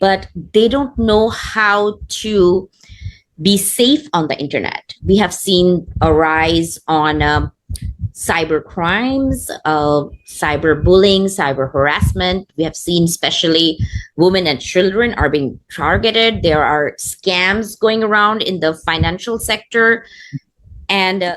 but they don't know how to be safe on the internet. We have seen a rise on cyber crimes, cyber bullying, cyber harassment. We have seen especially women and children are being targeted. There are scams going around in the financial sector. And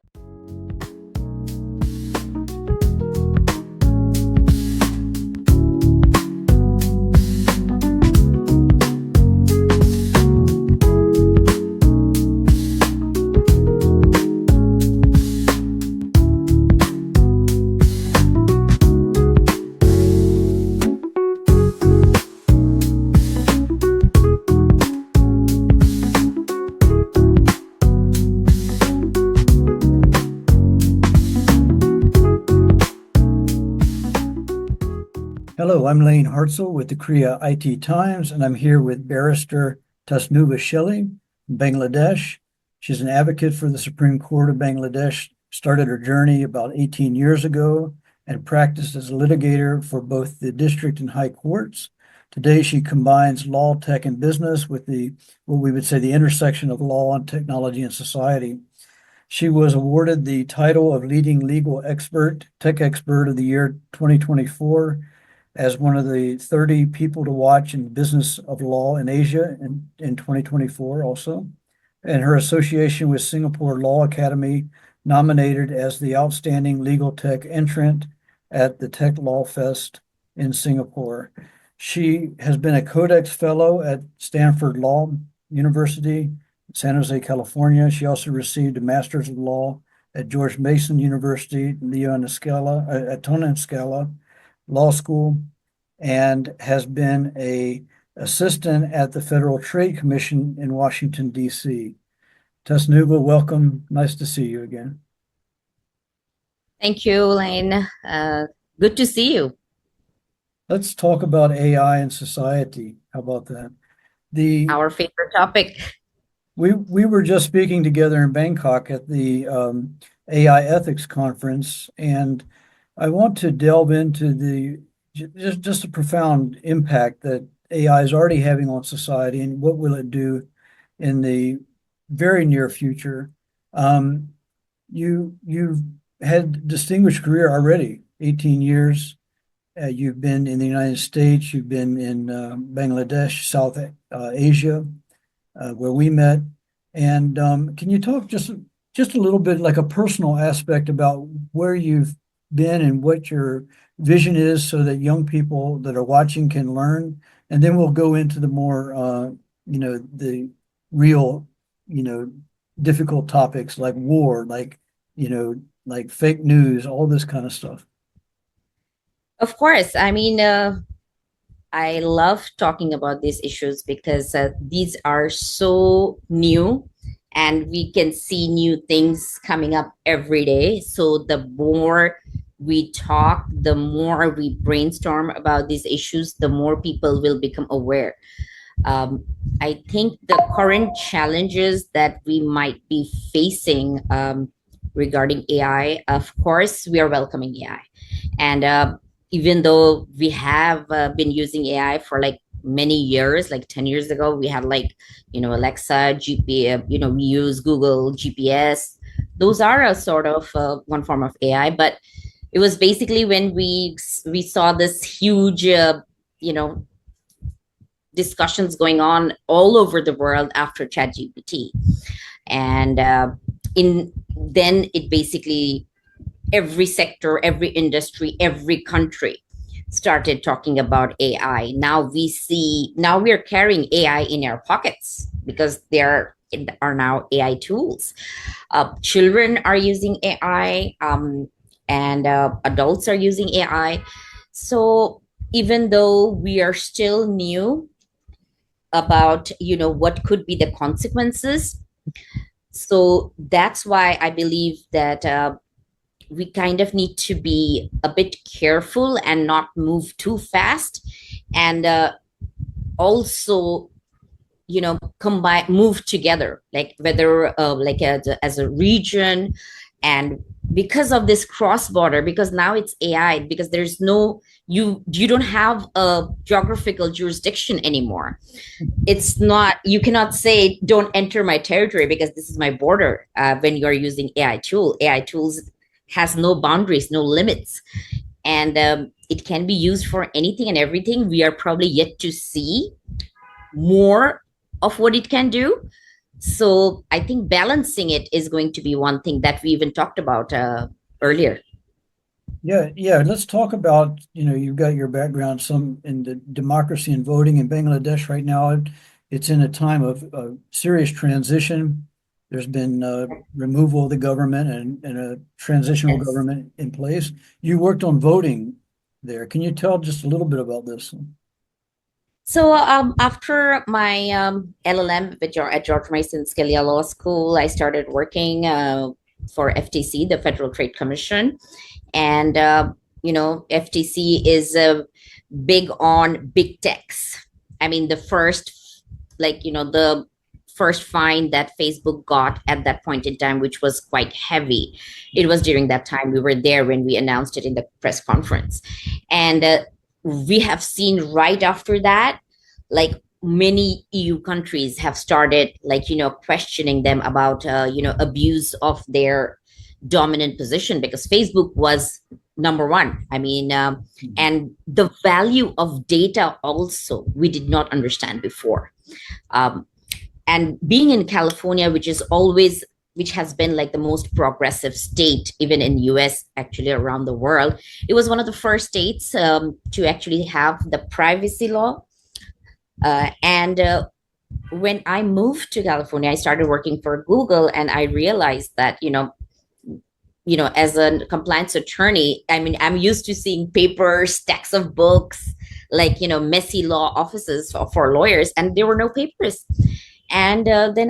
Hello, I'm Layne Hartsell with the Korea IT Times, and I'm here with Barrister Tasnuva Shelley from Bangladesh. She's an advocate for the Supreme Court of Bangladesh, started her journey about 18 years ago, and practiced as a litigator for both the district and high courts. Today, she combines law, tech, and business with what we would say the intersection of law and technology and society. She was awarded the title of Leading Legal Expert, Tech Expert of the Year 2024 as one of the 30 people to watch in the business of law in Asia in 2024 also. And her association with Singapore Law Academy nominated as the outstanding legal tech entrant at the Tech Law Fest in Singapore. She has been a Codex Fellow at Stanford Law University, San Jose, California. She also received a Master's of Law at George Mason University, at Tonanskala Law School, and has been a assistant at the Federal Trade Commission in Washington, D.C. Tasnuva, welcome. Nice to see you again. thank you, Layne. Good to see you. Let's talk about AI and society. How about that? Our favorite topic. We were just speaking together in Bangkok at the AI ethics conference, and I want to delve into just a profound impact that AI is already having on society, and what will it do in the very near future. You've had distinguished career already, 18 years. You've been in the United States. You've been in Bangladesh, South Asia, where we met. And can you talk just a little bit, like a personal aspect, about where you've been and what your vision is, so that young people that are watching can learn? And then we'll go into the more, the real, difficult topics like war, like fake news, all this kind of stuff. Of course. I mean, I love talking about these issues because these are so new and we can see new things coming up every day. So the more we talk, the more we brainstorm about these issues, the more people will become aware. Um, I think the current challenges that we might be facing regarding AI, of course, we are welcoming AI. And even though we have been using AI for like many years, like 10 years ago, we had like, Alexa, GP, we use Google GPS. Those are a sort of one form of AI, but it was basically when we saw this huge, you know, discussions going on all over the world after ChatGPT, and in then it basically every sector, every industry, every country started talking about AI. Now we are carrying AI in our pockets because there are now AI tools. Children are using AI, and adults are using AI. So even though we are still new about what could be the consequences, so that's why I believe that we kind of need to be a bit careful and not move too fast, and also combine, move together, like whether like as a region, And because of this cross border, because now it's AI, because there's no, you don't have a geographical jurisdiction anymore. It's not, you cannot say don't enter my territory because this is my border. When you're using AI tools has no boundaries, no limits, and it can be used for anything and everything. We are probably yet to see more of what it can do. So I think balancing it is going to be one thing that we even talked about earlier. Yeah, yeah. Let's talk about, you've got your background some in the democracy and voting in Bangladesh right now. It's in a time of serious transition. There's been removal of the government and a transitional Yes. government in place. You worked on voting there. Can you tell just a little bit about this? So after my LLM at George Mason Scalia Law School, I started working for FTC, the Federal Trade Commission, and FTC is big on big techs. I mean, the first, the first fine that Facebook got at that point in time, which was quite heavy. It was during that time we were there when we announced it in the press conference, and we have seen right after that, like many EU countries have started, questioning them about, abuse of their dominant position because Facebook was number one. I mean, and the value of data also we did not understand before. Um, and being in California, which has been like the most progressive state, even in US, actually around the world, it was one of the first states to actually have the privacy law. And when I moved to California, I started working for Google, and I realized that as a compliance attorney, I mean, I'm used to seeing papers, stacks of books, messy law offices for lawyers, and there were no papers. And then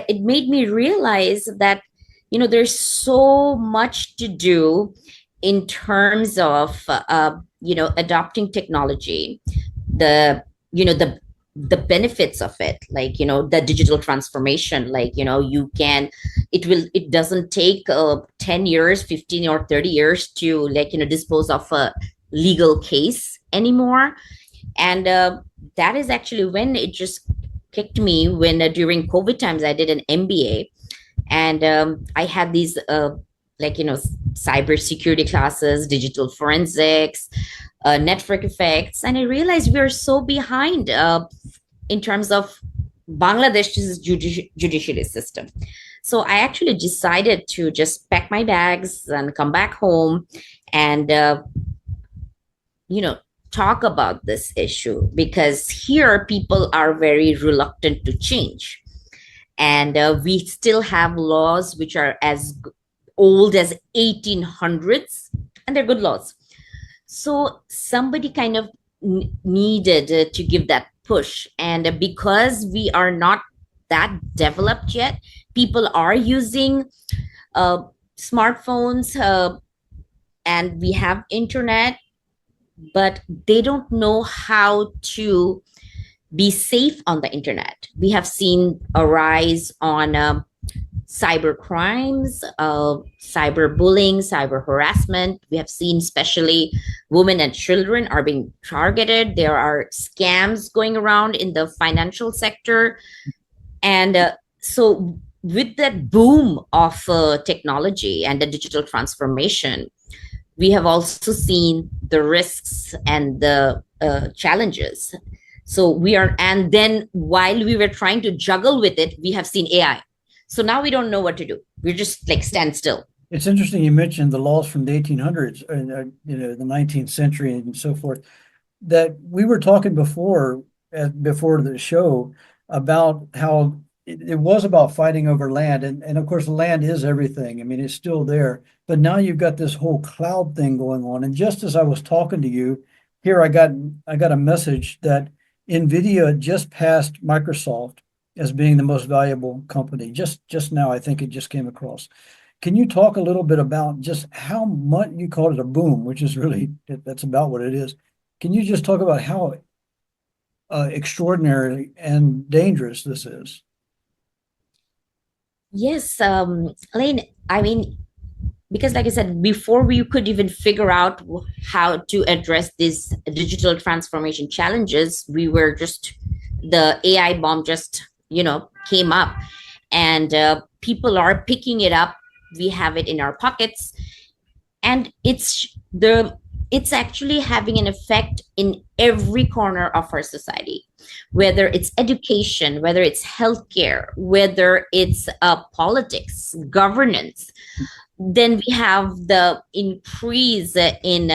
it made me realize that there's so much to do in terms of adopting technology, the the benefits of it, the digital transformation, it doesn't take 10 years, 15 or 30 years to dispose of a legal case anymore. And that is actually when it just kicked me, when during COVID times I did an MBA, and I had these cyber security classes, digital forensics, network effects, and I realized we are so behind in terms of Bangladesh's judiciary system. So I actually decided to just pack my bags and come back home and you know talk about this issue, because here people are very reluctant to change, and we still have laws which are as old as 1800s, and they're good laws. So somebody kind of needed to give that push, and because we are not that developed yet, people are using uh, smartphones, and we have internet, but they don't know how to be safe on the internet. We have seen a rise on cyber crimes, cyber bullying, cyber harassment. We have seen especially women and children are being targeted. There are scams going around in the financial sector. And so, with that boom of technology and the digital transformation, we have also seen the risks and the challenges. So we are, and then while we were trying to juggle with it, we have seen AI. So now we don't know what to do. We're just like stand still. It's interesting you mentioned the laws from the 1800s and the 19th century and so forth. That we were talking before the show about how it was about fighting over land, and of course land is everything. I mean, it's still there, but now you've got this whole cloud thing going on. And just as I was talking to you here, I got a message that NVIDIA just passed Microsoft as being the most valuable company. Just now, I think it just came across. Can you talk a little bit about just how much you called it a boom, which is really, that's about what it is. Can you just talk about how extraordinary and dangerous this is? Yes, Layne, I mean, because like I said, before we could even figure out how to address these digital transformation challenges, we were just, the AI bomb just, came up, and people are picking it up. We have it in our pockets, and it's actually having an effect in every corner of our society, whether it's education, whether it's healthcare, whether it's politics, governance. Then we have the increase in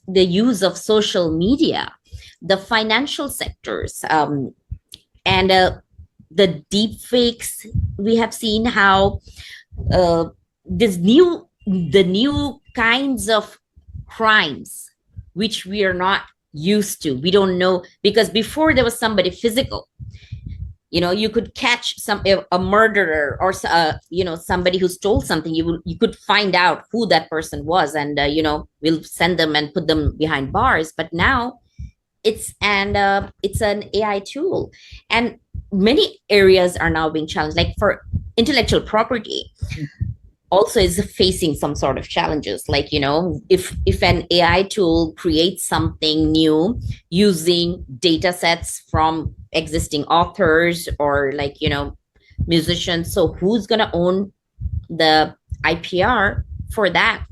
the use of social media, the financial sectors, and the deep fakes. We have seen how uh, the new kinds of crimes which we are not used to. We don't know, because before there was somebody physical, you could catch a murderer, or somebody who stole something. You could find out who that person was, and we'll send them and put them behind bars. But now it's an AI tool, and many areas are now being challenged, like for intellectual property also is facing some sort of challenges, like if an AI tool creates something new using data sets from existing authors, or like musicians, so who's going to own the IPR for that?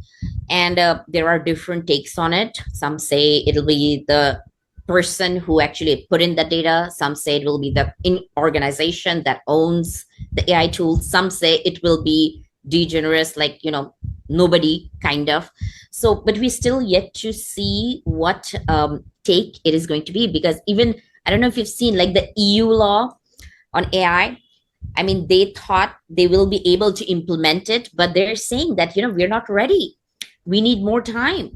And there are different takes on it. Some say it'll be the person who actually put in the data. Some say it will be the organization that owns the AI tool. Some say it will be degenerate, like nobody, kind of. So but we still yet to see what take it is going to be, because even, I don't know if you've seen, like, the EU law on AI. I mean, they thought they will be able to implement it, but they're saying that we're not ready, we need more time.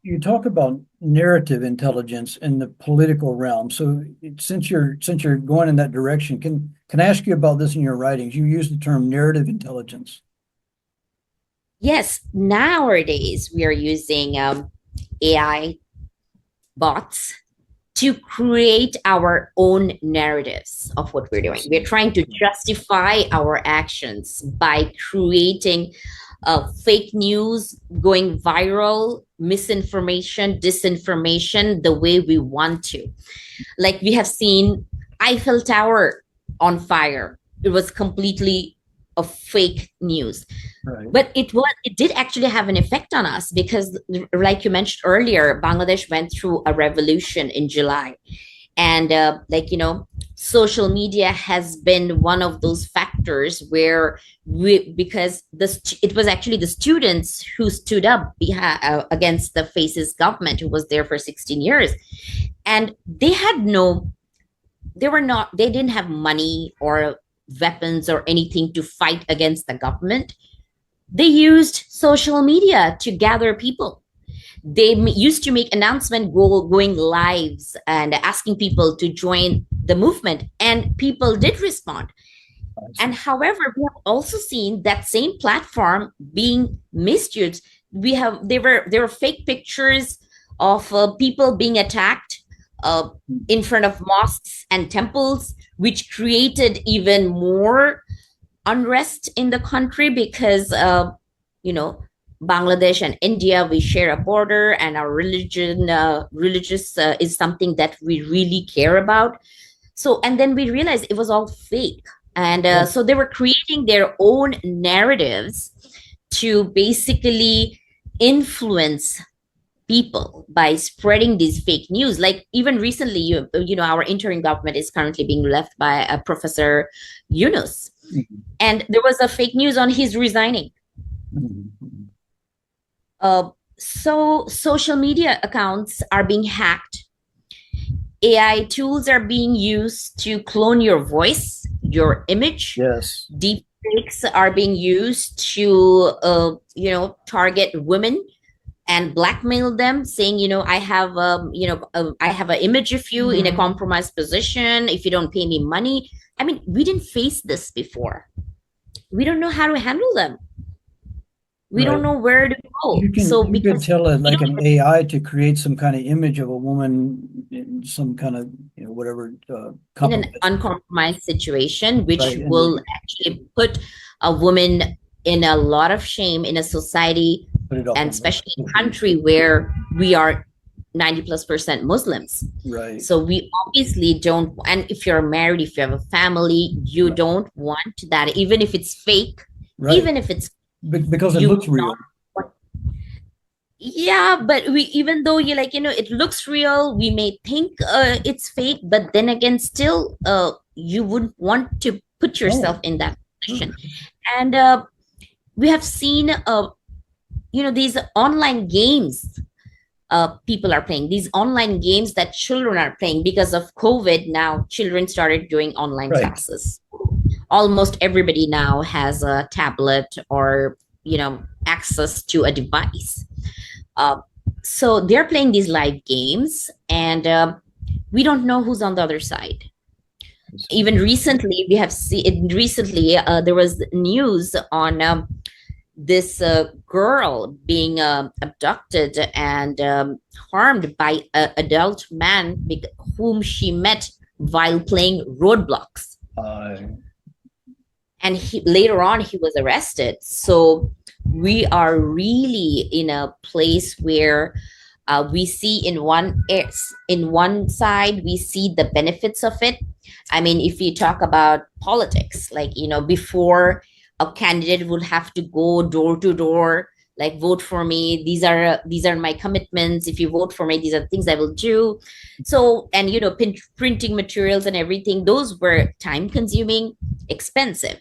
You talk about narrative intelligence in the political realm. So since you're going in that direction, can I ask you about this in your writings? You use the term narrative intelligence. Yes, nowadays we are using AI bots to create our own narratives of what we're doing. We're trying to justify our actions by creating fake news, going viral, misinformation, disinformation, the way we want to. Like, we have seen Eiffel Tower on fire. It was completely a fake news. Right. But it did actually have an effect on us, because like you mentioned earlier, Bangladesh went through a revolution in July. And social media has been one of those factors where because it was actually the students who stood up against the fascist government, who was there for 16 years. And they didn't have money or weapons or anything to fight against the government. They used social media to gather people. They used to make announcement, going lives and asking people to join the movement, and people did respond. And however, we have also seen that same platform being misused. There were fake pictures of people being attacked in front of mosques and temples, which created even more unrest in the country, because you know Bangladesh and India, we share a border, and our religious is something that we really care about. So, and then we realized it was all fake, and so they were creating their own narratives to basically influence people by spreading these fake news. Like, even recently, our interim government is currently being left by a Professor Yunus, and there was a fake news on his resigning. So social media accounts are being hacked. AI tools are being used to clone your voice, your image. Yes. Deep fakes are being used to, target women and blackmail them, saying, I have, I have an image of you in a compromised position. If you don't pay me money. I mean, we didn't face this before. We don't know how to handle them. We don't know where to go. You could tell it like an AI to create some kind of image of a woman in some kind of whatever In an compromise. uncompromised situation, which Right. will And actually put a woman in a lot of shame in a society, put it up and on the especially a social media. country where we are 90+% Muslims. Right. So we obviously don't, and if you're married, if you have a family, you Right. don't want that, even if it's fake, Right. even if it's, Because it you looks will not real. want. Yeah, but we, even though you like, it looks real, we may think it's fake, but then again, still, you wouldn't want to put yourself No. in that No. position. And we have seen, these online games people are playing, these online games that children are playing because of COVID. Now, children started doing online Right. classes. Almost everybody now has a tablet or, access to a device. Uh, so they're playing these live games, and we don't know who's on the other side. Even recently, we have seen recently there was news on this girl being abducted and harmed by an adult man whom she met while playing Roadblocks. Uh, And later on, he was arrested. So we are really in a place where we see in one side we see the benefits of it. I mean, if you talk about politics, like, before, a candidate would have to go door to door, like, vote for me, these are my commitments, if you vote for me, these are the things I will do. So, and printing materials and everything, those were time consuming, expensive.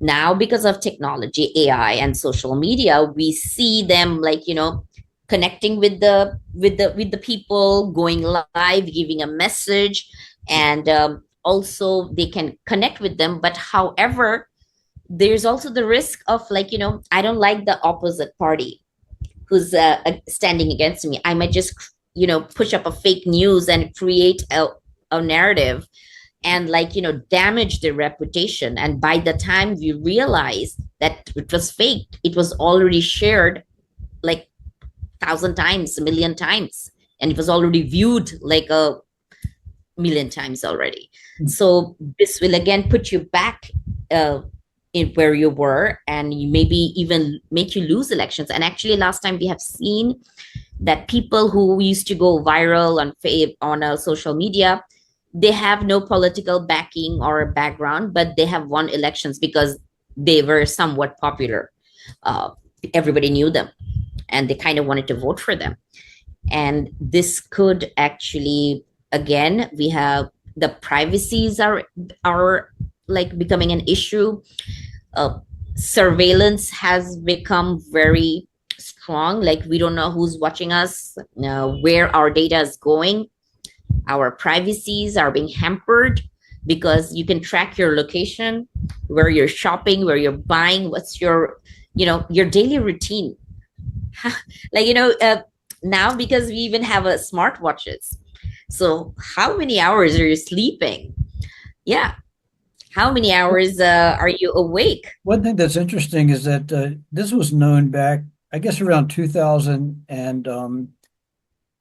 Now, because of technology, AI, and social media, we see them, like, connecting with the people, going live, giving a message, and also they can connect with them. But however, there's also the risk of, like, I don't like the opposite party who's standing against me. I might just push up a fake news and create a narrative, and, like, damage their reputation. And by the time we realize that it was fake, it was already shared like 1,000 times, a million times, and it was already viewed like a million times already. So this will again put you back in where you were, and you maybe even make you lose elections. And actually, last time we have seen that people who used to go viral on social media, they have no political backing or background, but they have won elections because they were somewhat popular. Uh, Everybody knew them, and they kind of wanted to vote for them. And this could actually, again, we have the privacies are like becoming an issue. uh, Surveillance has become very strong, like, we don't know who's watching us, where our data is going. Our privacies are being hampered because you can track your location, where you're shopping, where you're buying, what's your daily routine. Like, now, because we even have a smartwatches, so how many hours are you sleeping? Yeah, how many hours are you awake? One thing that's interesting is that this was known back, I guess, around 2000 and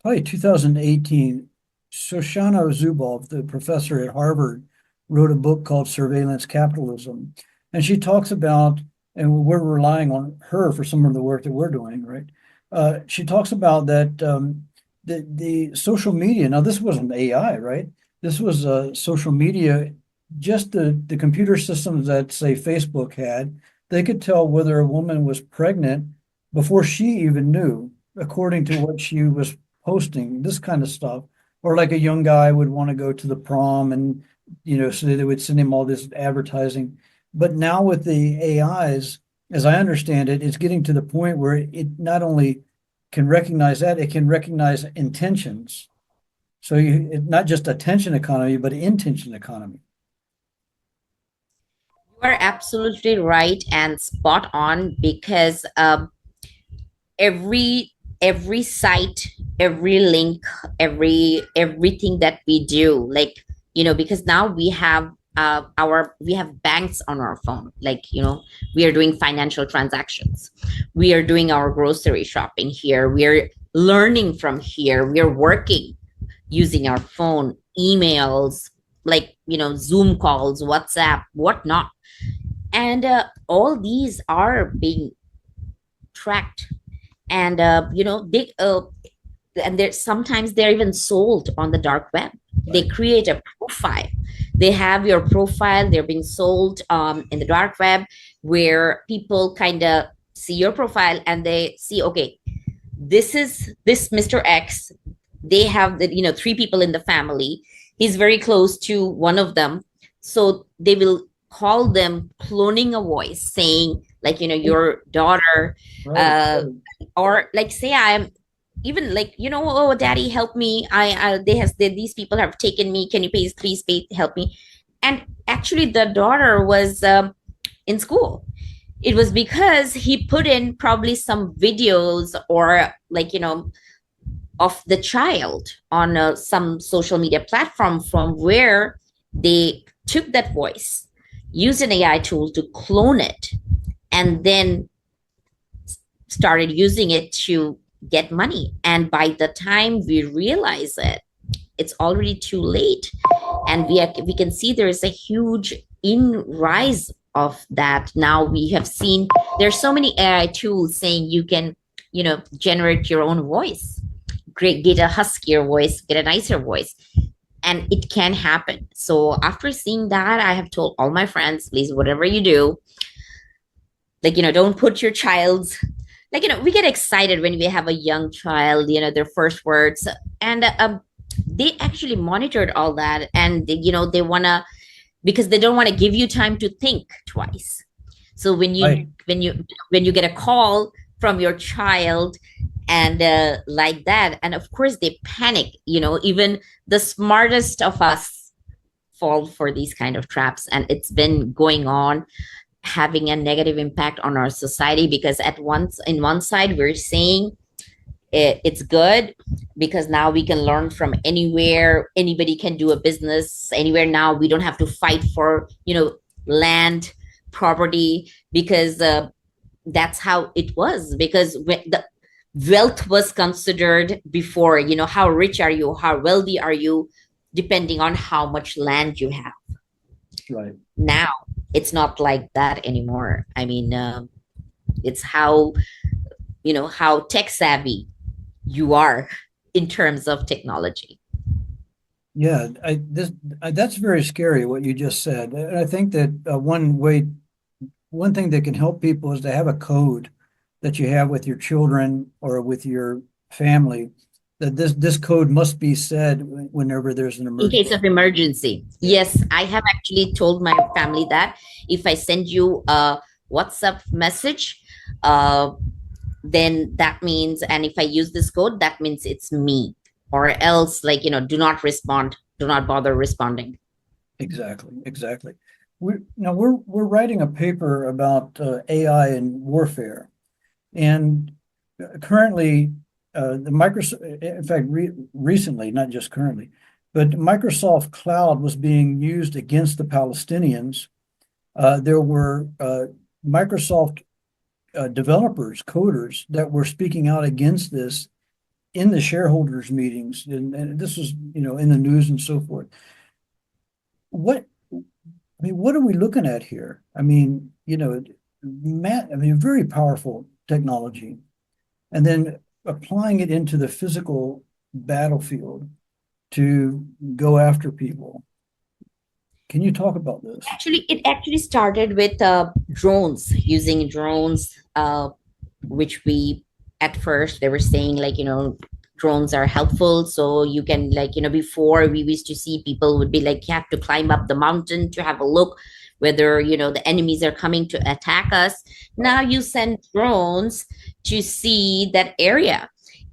probably 2018. Shoshana Zuboff, the professor at Harvard, wrote a book called Surveillance Capitalism. And she talks about, and we're relying on her for some of the work that we're doing, right? She talks about that the social media, now this wasn't AI, right? This was social media, just the computer systems that, say, Facebook had, they could tell whether a woman was pregnant before she even knew, according to what she was posting, this kind of stuff. Or like a young guy would want to go to the prom and, so they would send him all this advertising. But now with the AIs, as I understand it, it's getting to the point where it not only can recognize that, it can recognize intentions. So not just attention economy, but intention economy. You are absolutely right and spot on, because every site, every link, everything that we do, like, because now we have banks on our phone, like, we are doing financial transactions, we are doing our grocery shopping here, we are learning from here, we are working using our phone, emails, like, Zoom calls, WhatsApp, whatnot. And all these are being tracked. And, and they're sometimes they're even sold on the dark web. They Right. create a profile. They have your profile. They're being sold in the dark web, where people kind of see your profile and they see, okay, this is this Mr. X. They have the, three people in the family. He's very close to one of them. So they will call them, cloning a voice, saying, like, your daughter, Right. uh, Right. or like, say I'm even like, oh, daddy, help me. These people have taken me. Can you please help me? And actually, the daughter was in school. It was because he put in probably some videos, or like, of the child on some social media platform, from where they took that voice, used an AI tool to clone it, and then started using it to get money. And by the time we realize it, it's already too late. And we can see there is a huge in rise of that. Now we have seen there's so many AI tools saying you can, generate your own voice, great, get a huskier voice, get a nicer voice, and it can happen. So after seeing that, I have told all my friends, please, whatever you do, like, don't put your child's, like, we get excited when we have a young child, their first words. And they actually monitored all that, and they want to, because they don't want to give you time to think twice. So Right. when you get a call from your child, and like that, and of course they panic. Even the smartest of us fall for these kind of traps, and it's been going on, having a negative impact on our society. Because at once, in one side, we're saying it's good, because now we can learn from anywhere. Anybody can do a business anywhere now. We don't have to fight for, land, property, because that's how it was. Because the wealth was considered before, how rich are you, how wealthy are you, depending on how much land you have. Right. Now it's not like that anymore. I mean, it's how, how tech savvy you are in terms of technology. Yeah, that's very scary what you just said. And I think that one thing that can help people is to have a code that you have with your children or with your family, that this code must be said whenever there's an In emergency. case of emergency, Yeah. yes, I have actually told my family that if I send you a WhatsApp message, uh, then that means, and if I use this code, that means it's me. Or else, like, do not respond, do not bother responding. Exactly, exactly. We're writing a paper about AI and warfare, and currently, the Microsoft, in fact, recently, not just currently, but Microsoft Cloud was being used against the Palestinians. There were Microsoft developers, coders that were speaking out against this in the shareholders meetings, and this was, in the news and so forth. What what are we looking at here? I mean, very powerful technology, and then applying it into the physical battlefield to go after people. Can you talk about this? Actually, it actually started with drones, using drones, which we, at first they were saying, like, drones are helpful. So you can, like, before we used to see people would be like, you have to climb up the mountain to have a look whether, the enemies are coming to attack us. Now Right. you send drones to see that area.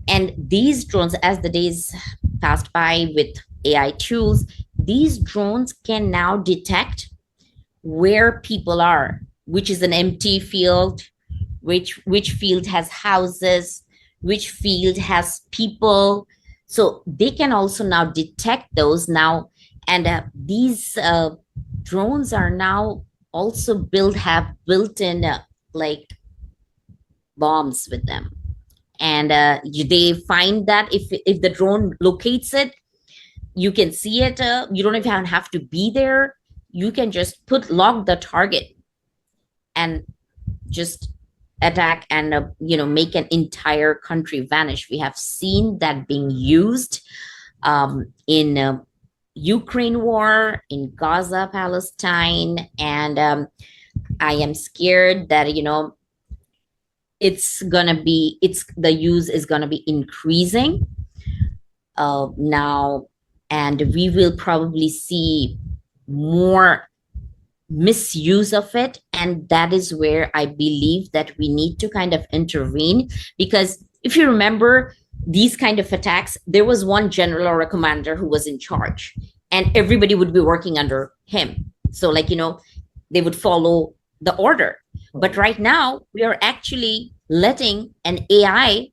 And these drones, as the days passed by with AI tools, these drones can now detect where people are, which is an empty field, which field has houses, which field has people. So they can also now detect those now. And these drones are now also have built in, like, bombs with them. And they find that if the drone locates it, you can see it. You don't even have to be there. You can just log the target and just attack and make an entire country vanish. We have seen that being used in Ukraine war, in Gaza, Palestine, and I am scared that it's the use is gonna be increasing now, and we will probably see more misuse of it. And that is where I believe that we need to kind of intervene, because if you remember these kind of attacks, there was one general or a commander who was in charge, and everybody would be working under him. So they would follow the order. But right now we are actually letting an AI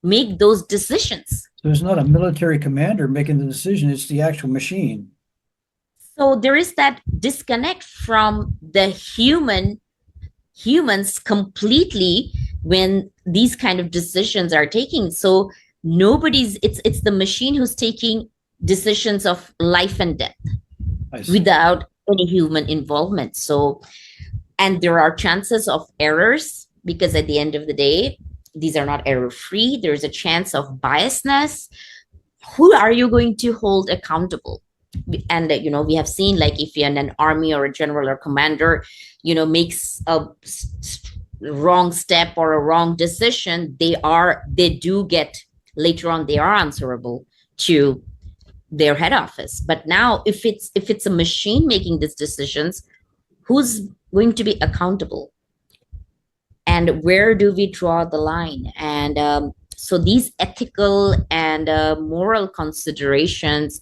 make those decisions. So it's not a military commander making the decision, it's the actual machine. So there is that disconnect from the humans completely when these kind of decisions are taking. So it's the machine who's taking decisions of life and death without any human involvement. So, and there are chances of errors, because at the end of the day, these are not error free. There's a chance of biasness. Who are you going to hold accountable? And we have seen, like, if you're in an army or a general or commander makes a wrong step or a wrong decision, they do get, later on they are answerable to their head office. But now if it's a machine making these decisions, who's going to be accountable, and where do we draw the line? And so these ethical and moral considerations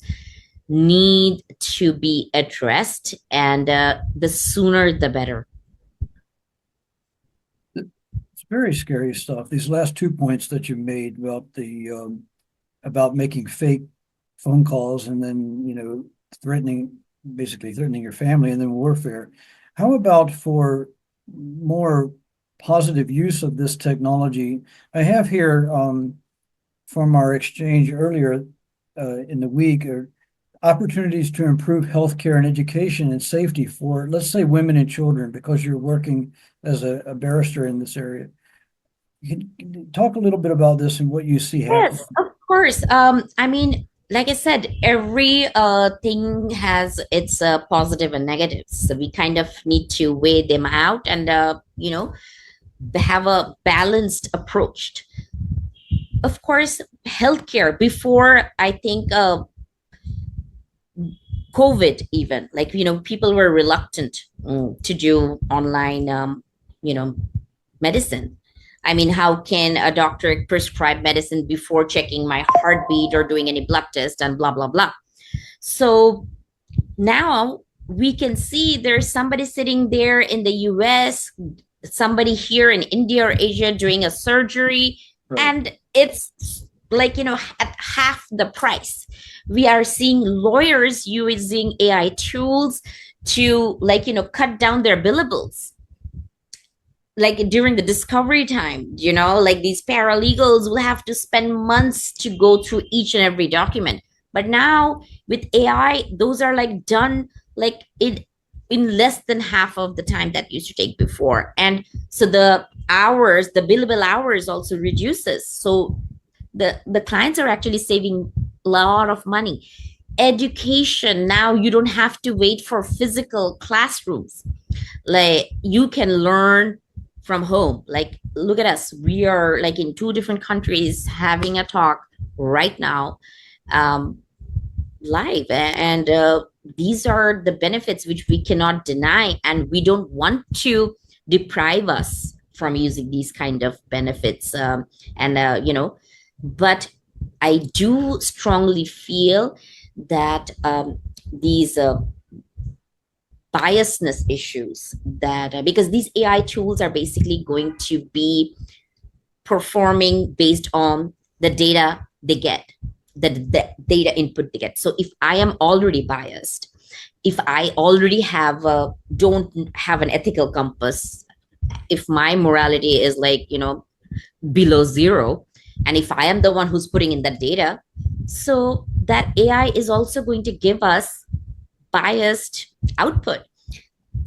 need to be addressed, and the sooner the better. It's very scary stuff. These last 2 points that you made about about making fake phone calls and then basically threatening your family, and then warfare. How about for more positive use of this technology? I have here from our exchange earlier in the week, opportunities to improve healthcare and education and safety for, let's say, women and children, because you're working as a barrister in this area. You can talk a little bit about this and what you see happening. Yes, of course. I mean, like I said, every thing has its positive and negatives. So we kind of need to weigh them out and have a balanced approach. Of course, healthcare, before, I think, COVID, even, like, people were reluctant to do online medicine. I mean, how can a doctor prescribe medicine before checking my heartbeat or doing any blood test and blah blah blah? So now we can see there's somebody sitting there in the US, somebody here in India or Asia doing a surgery, right, and it's like, at half the price. We are seeing lawyers using AI tools to, like, cut down their billables. Like during the discovery time, like these paralegals will have to spend months to go through each and every document. But now with AI, those are like done like in less than half of the time that used to take before. And so the billable hours also reduces. So the clients are actually saving a lot of money. Education, now you don't have to wait for physical classrooms. Like, you can learn from home. Like, look at us, we are like in 2 different countries having a talk right now, live, and these are the benefits which we cannot deny, and we don't want to deprive us from using these kind of benefits. But I do strongly feel that these biasness issues, that because these AI tools are basically going to be performing based on the data they get, the data input they get. So if I am already biased, if I already don't have an ethical compass, if my morality is like, below zero, and if I am the one who's putting in that data, so that AI is also going to give us biased output.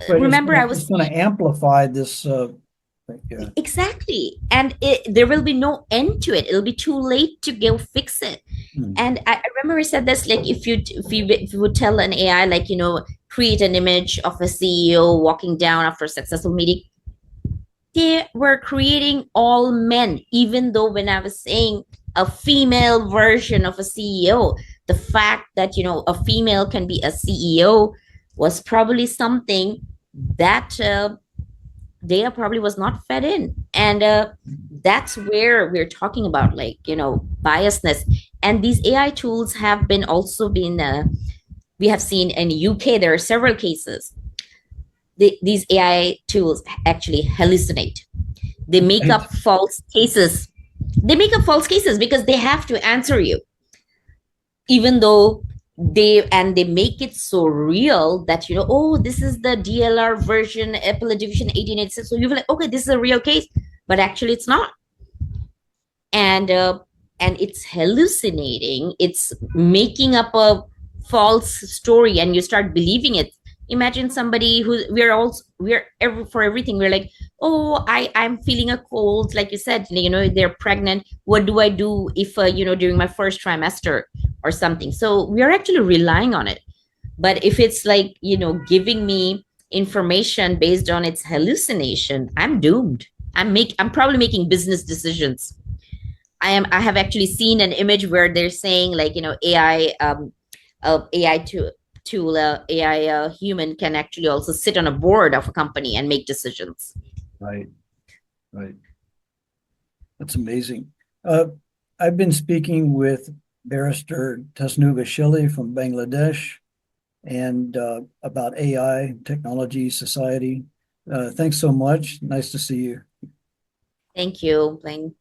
But Remember, I it's was gonna amplify this, yeah. exactly, and there will be no end to it. It'll be too late to go fix it. Hmm. And I remember I said this, like if you would tell an AI, like, create an image of a CEO walking down after a successful meeting, they were creating all men, even though when I was saying a female version of a CEO, the fact that a female can be a CEO was probably something that data probably was not fed in. And that's where we're talking about, like, biasness. And these AI tools have been also been we have seen in UK there are several cases. These AI tools actually hallucinate. They make Right. up false cases. They make up false cases because they have to answer you, even though they make it so real that oh, this is the DLR version appellate division 1886, so you're like, okay, this is a real case, but actually it's not. And it's hallucinating, it's making up a false story, and you start believing it. Imagine somebody who for everything we're like, oh, I'm feeling a cold, like you said, they're pregnant, what do I do if during my first trimester or something. So we are actually relying on it. But if it's like giving me information based on its hallucination, I'm doomed. I'm probably making business decisions. I have actually seen an image where they're saying, like, AI, AI tool, AI human can actually also sit on a board of a company and make decisions. Right, right. That's amazing. Uh, I've been speaking with Barrister Tasnuva Shelley from Bangladesh and about AI, technology, society. Thanks so much. Nice to see you. Thank you, Layne.